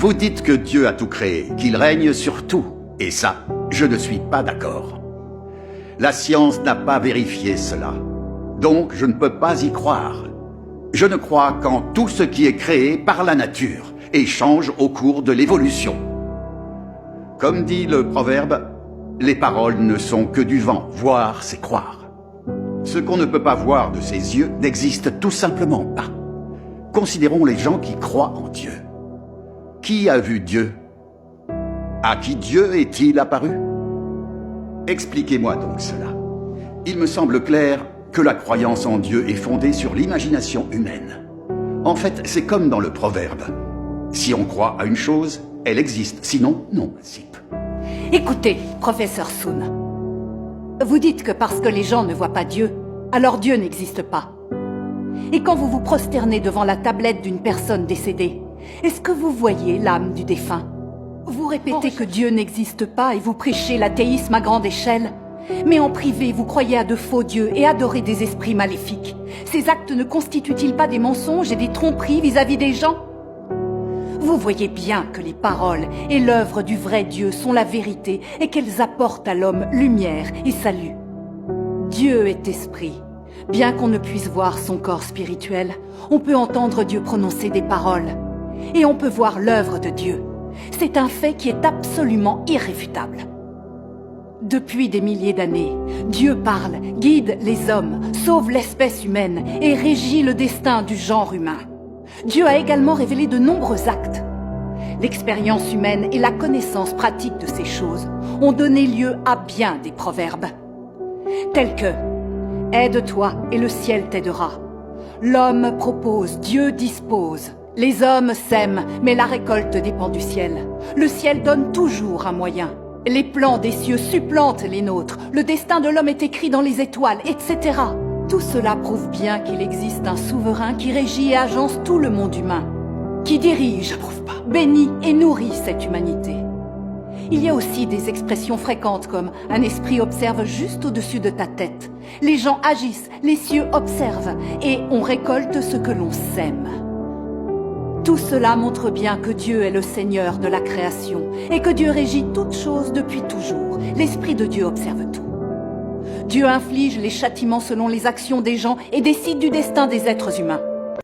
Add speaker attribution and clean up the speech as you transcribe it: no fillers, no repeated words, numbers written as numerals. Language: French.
Speaker 1: Vous dites que Dieu a tout créé, qu'il règne sur tout. Et ça, je ne suis pas d'accord. La science n'a pas vérifié cela. Donc, je ne peux pas y croire. Je ne crois qu'en tout ce qui est créé par la nature et change au cours de l'évolution. Comme dit le proverbe, les paroles ne sont que du vent, voir c'est croire. Ce qu'on ne peut pas voir de ses yeux n'existe tout simplement pas. Considérons les gens qui croient en Dieu. Qui a vu Dieu? À qui Dieu est-il apparu? Expliquez-moi donc cela. Il me semble clair que la croyance en Dieu est fondée sur l'imagination humaine. En fait, c'est comme dans le proverbe. Si on croit à une chose, elle existe, sinon, non, Zip.
Speaker 2: Écoutez, professeur Sun. Vous dites que parce que les gens ne voient pas Dieu, alors Dieu n'existe pas. Et quand vous vous prosternez devant la tablette d'une personne décédée, est-ce que vous voyez l'âme du défunt? Vous répétez que Dieu n'existe pas et vous prêchez l'athéisme à grande échelle. Mais en privé, vous croyez à de faux dieux et adorez des esprits maléfiques. Ces actes ne constituent-ils pas des mensonges et des tromperies vis-à-vis des gens? Vous voyez bien que les paroles et l'œuvre du vrai Dieu sont la vérité et qu'elles apportent à l'homme lumière et salut. Dieu est esprit. Bien qu'on ne puisse voir son corps spirituel, on peut entendre Dieu prononcer des paroles. Et on peut voir l'œuvre de Dieu. C'est un fait qui est absolument irréfutable. Depuis des milliers d'années, Dieu parle, guide les hommes, sauve l'espèce humaine et régit le destin du genre humain. Dieu a également révélé de nombreux actes. L'expérience humaine et la connaissance pratique de ces choses ont donné lieu à bien des proverbes, tels que « Aide-toi et le ciel t'aidera »,« L'homme propose, Dieu dispose », « Les hommes sèment, mais la récolte dépend du ciel », « Le ciel donne toujours un moyen », « Les plans des cieux supplantent les nôtres », « Le destin de l'homme est écrit dans les étoiles, etc. Tout cela prouve bien qu'il existe un souverain qui régit et agence tout le monde humain, qui dirige, bénit et nourrit cette humanité. Il y a aussi des expressions fréquentes comme « un esprit observe juste au-dessus de ta tête »,« les gens agissent, les cieux observent » et « on récolte ce que l'on sème ». Tout cela montre bien que Dieu est le Seigneur de la création et que Dieu régit toutes choses depuis toujours. L'Esprit de Dieu observe tout. Dieu inflige les châtiments selon les actions des gens et décide du destin des êtres humains.